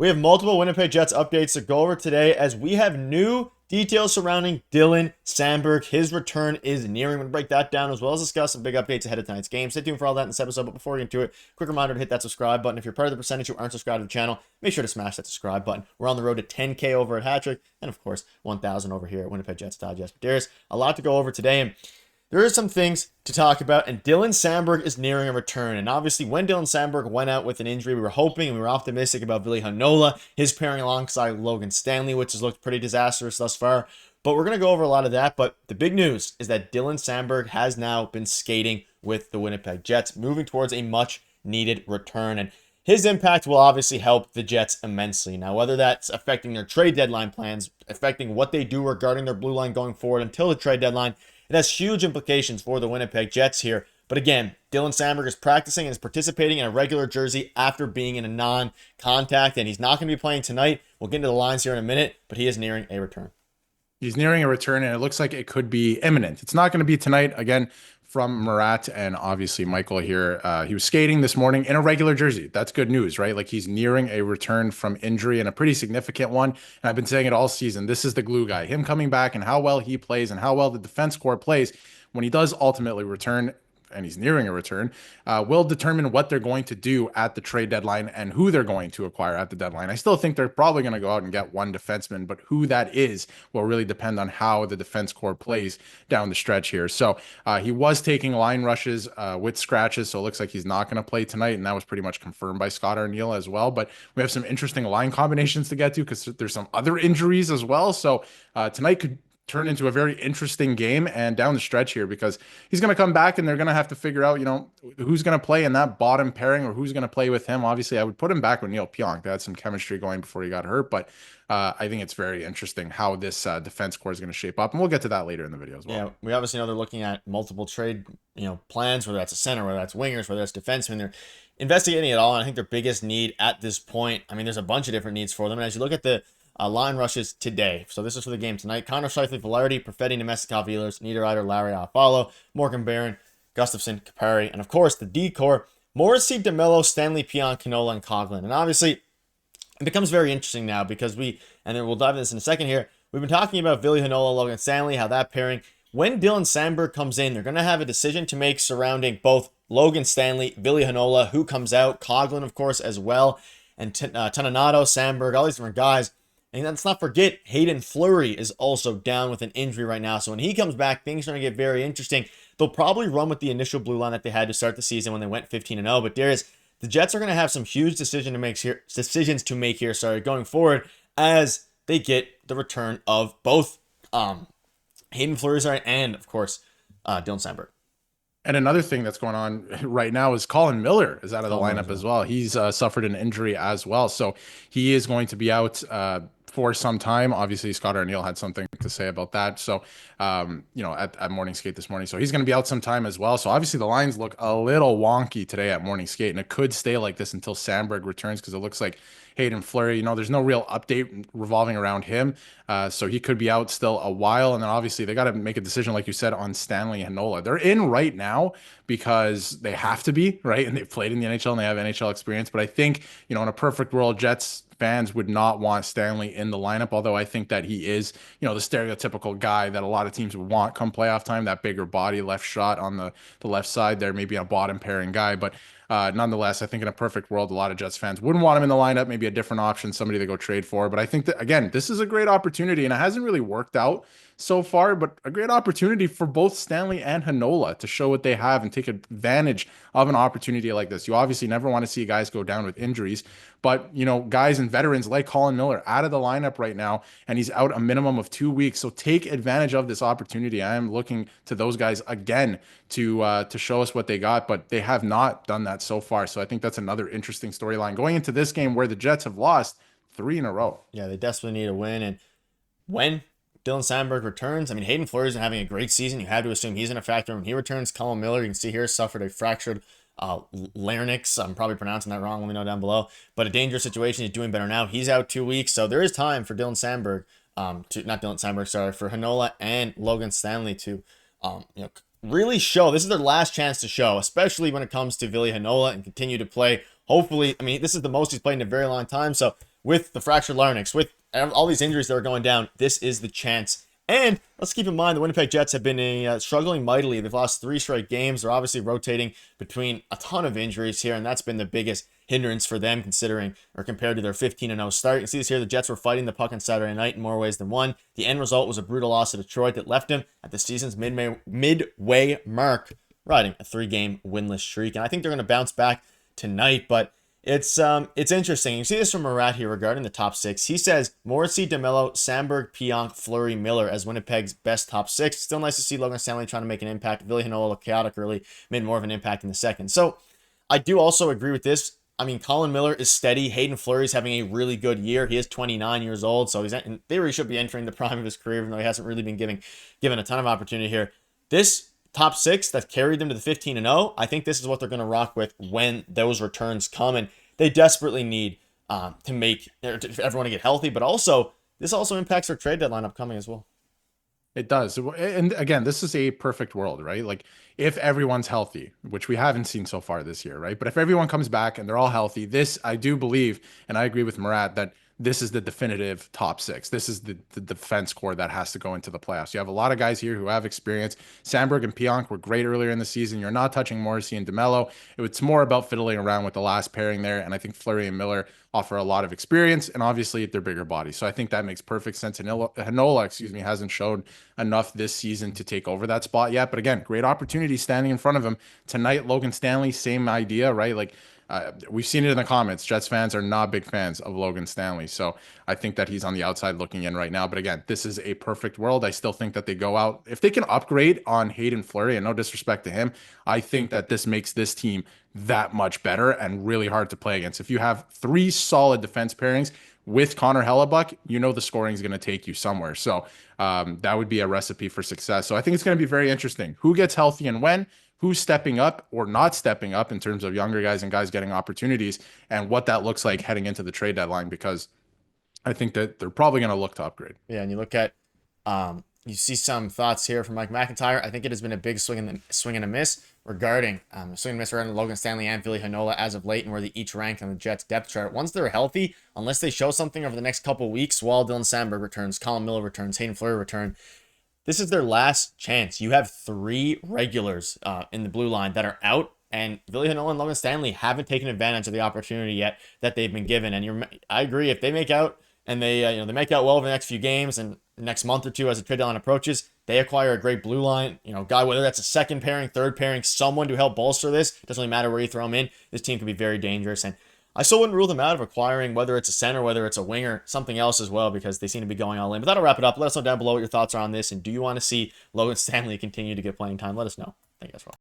We have multiple Winnipeg Jets updates to go over today as we have new details surrounding Dylan Samberg. His return is nearing. We're going to break that down as well as discuss some big updates ahead of tonight's game. Stay tuned for all that in this episode, but before we get into it, quick reminder to hit that subscribe button. If you're part of the percentage who aren't subscribed to the channel, make sure to smash that subscribe button. We're on the road to 10K over at Hattrick, and of course, 1,000 over here at Winnipeg Jets. Yes, but there's a lot to go over today, and there are some things to talk about, and Dylan Samberg is nearing a return. And obviously, when Dylan Samberg went out with an injury, we were hoping and we were optimistic about Ville Heinola, his pairing alongside Logan Stanley, which has looked pretty disastrous thus far. But we're going to go over a lot of that. But the big news is that Dylan Samberg has now been skating with the Winnipeg Jets, moving towards a much-needed return. And his impact will obviously help the Jets immensely. Now, whether that's affecting their trade deadline plans, affecting what they do regarding their blue line going forward until the trade deadline, it has huge implications for the Winnipeg Jets here. But again, Dylan Samberg is practicing and is participating in a regular jersey after being in a non-contact, and he's not going to be playing tonight. We'll get into the lines here in a minute, but he is nearing a return. He's nearing a return, and it looks like it could be imminent. It's not going to be tonight. Again, from Murat and obviously Michael here, he was skating this morning in a regular jersey. That's good news, right? Like, he's nearing a return from injury, and a pretty significant one. And I've been saying it all season. This is the glue guy. Him coming back and how well he plays and how well the defense core plays when he does ultimately return, and he's nearing a return, will determine what they're going to do at the trade deadline and who they're going to acquire at the deadline. I still think they're probably going to go out and get one defenseman, but who that is will really depend on how the defense core plays down the stretch here. So he was taking line rushes with scratches, so it looks like he's not going to play tonight, and that was pretty much confirmed by Scott Arniel as well. But we have some interesting line combinations to get to because there's some other injuries as well. So tonight could turn into a very interesting game and down the stretch here, because he's going to come back and they're going to have to figure out, who's going to play in that bottom pairing or who's going to play with him. Obviously, I would put him back with Neil Pionk. They had some chemistry going before he got hurt, but I think it's very interesting how this defense core is going to shape up, and we'll get to that later in the video as well. Yeah, we obviously know they're looking at multiple trade, plans, whether that's a center, whether that's wingers, whether that's defensemen. They're investigating it all, and I think their biggest need at this point, there's a bunch of different needs for them, and as you look at the line rushes today. So this is for the game tonight. Connor Scheifele, Velarde, Perfetti, Nemestikov, Ehlers, Niederreiter, Larry, Follow, Morgan Barron, Gustafson, Capari, and of course the D-core, Morrissey, DeMello, Stanley, Pion, Canola, and Coughlin. And obviously, it becomes very interesting now because and then we'll dive into this in a second here, we've been talking about Ville Heinola, Logan Stanley, how that pairing, when Dylan Samberg comes in, they're going to have a decision to make surrounding both Logan Stanley, Ville Heinola, who comes out, Coughlin, of course, as well, and Toninato, Samberg, all these different guys. And let's not forget, Hayden Fleury is also down with an injury right now. So when he comes back, things are going to get very interesting. They'll probably run with the initial blue line that they had to start the season when they went 15-0. But the Jets are going to have some huge decisions to make here, going forward as they get the return of both Hayden Fleury and, of course, Dylan Samberg. And another thing that's going on right now is Colin Miller is out of the lineup as well. He's suffered an injury as well. So he is going to be out for some time. Obviously, Scott Arniel had something to say about that. So, at morning skate this morning. So he's going to be out some time as well. So obviously the lines look a little wonky today at morning skate, and it could stay like this until Samberg returns, because it looks like Hayden Fleury, there's no real update revolving around him. So he could be out still a while. And then obviously they got to make a decision, like you said, on Stanley and Heinola. They're in right now because they have to be, right? And they've played in the NHL and they have NHL experience. But I think, in a perfect world, Jets fans would not want Stanley in the lineup, although I think that he is, the stereotypical guy that a lot of teams would want come playoff time, that bigger body left shot on the left side there, maybe a bottom pairing guy. But nonetheless, I think in a perfect world, a lot of Jets fans wouldn't want him in the lineup, maybe a different option, somebody to go trade for. But I think that, again, this is a great opportunity, and it hasn't really worked out so far, but a great opportunity for both Stanley and Heinola to show what they have and take advantage of an opportunity like this. You obviously never want to see guys go down with injuries, but, guys and veterans like Colin Miller out of the lineup right now, and he's out a minimum of 2 weeks. So take advantage of this opportunity. I am looking to those guys again to show us what they got, but they have not done that so far. So I think that's another interesting storyline going into this game where the Jets have lost 3 in a row. Yeah, they desperately need a win. And when Dylan Samberg returns, Hayden Fleury is having a great season. You have to assume he's in a factor. When he returns, Colin Miller, you can see here, suffered a fractured larynx. I'm probably pronouncing that wrong. Let me know down below. But a dangerous situation. He's doing better now. He's out 2 weeks. So there is time for Dylan Samberg, for Heinola and Logan Stanley to, really show. This is their last chance to show, especially when it comes to Ville Heinola, and continue to play. Hopefully, this is the most he's played in a very long time. So with the fractured larynx, with all these injuries that are going down, this is the chance. And let's keep in mind the Winnipeg Jets have been struggling mightily. They've lost 3 straight games. They're obviously rotating between a ton of injuries here, and that's been the biggest hindrance for them considering or compared to their 15-0 start. You can see this here. The Jets were fighting the puck on Saturday night in more ways than one. The end result was a brutal loss to Detroit that left him at the season's midway mark, riding a 3-game winless streak. And I think they're going to bounce back tonight, but it's interesting. You see this from Murat here regarding the top 6. He says Morrissey, DeMello, Samberg, Pionk, Fleury, Miller as Winnipeg's best top 6. Still nice to see Logan Stanley trying to make an impact. Ville Heinola looked chaotic early, made more of an impact in the second. So I do also agree with this. I mean, Colin Miller is steady. Hayden Fleury's having a really good year. He is 29 years old, so he's in theory should be entering the prime of his career, even though he hasn't really been given a ton of opportunity here. This top 6 that carried them to the 15-0, I think this is what they're going to rock with when those returns come, and they desperately need for everyone to get healthy, but also this also impacts their trade deadline upcoming as well. It does. And again, this is a perfect world, right? Like if everyone's healthy, which we haven't seen so far this year, right? But if everyone comes back and they're all healthy, this, I do believe, and I agree with Murat, that this is the definitive top 6. This is the defense core that has to go into the playoffs. You have a lot of guys here who have experience. Samberg and Pionk were great earlier in the season. You're not touching Morrissey and DeMello. It's more about fiddling around with the last pairing there. And I think Fleury and Miller offer a lot of experience, and obviously they're bigger bodies. So I think that makes perfect sense. And Heinola, hasn't shown enough this season to take over that spot yet. But again, great opportunity standing in front of him tonight. Logan Stanley, same idea, right? Like we've seen it in the comments. Jets fans are not big fans of Logan Stanley. So I think that he's on the outside looking in right now. But again, this is a perfect world. I still think that they go out. If they can upgrade on Hayden Fleury, and no disrespect to him, I think that this makes this team that much better and really hard to play against. If you have 3 solid defense pairings with Connor Hellebuyck, the scoring is going to take you somewhere. So that would be a recipe for success. So I think it's going to be very interesting. Who gets healthy and when? Who's stepping up or not stepping up in terms of younger guys and guys getting opportunities, and what that looks like heading into the trade deadline, because I think that they're probably going to look to upgrade. Yeah, and you look at, you see some thoughts here from Mike McIntyre. I think it has been a big swing and a miss regarding Logan Stanley and Ville Heinola as of late, and where they each rank on the Jets depth chart. Once they're healthy, unless they show something over the next couple of weeks, while Dylan Samberg returns, Colin Miller returns, Hayden Fleury return, this is their last chance. You have 3 regulars in the blue line that are out, and Ville Heinola and Logan Stanley haven't taken advantage of the opportunity yet that they've been given. And I agree, if they make out and they make out well over the next few games and next month or two as the trade deadline approaches, they acquire a great blue line, guy, whether that's a second pairing, third pairing, someone to help bolster this. It doesn't really matter where you throw them in. This team can be very dangerous. And I still wouldn't rule them out of acquiring, whether it's a center, whether it's a winger, something else as well, because they seem to be going all in. But that'll wrap it up. Let us know down below what your thoughts are on this, and do you want to see Logan Stanley continue to get playing time? Let us know. Thank you guys for watching.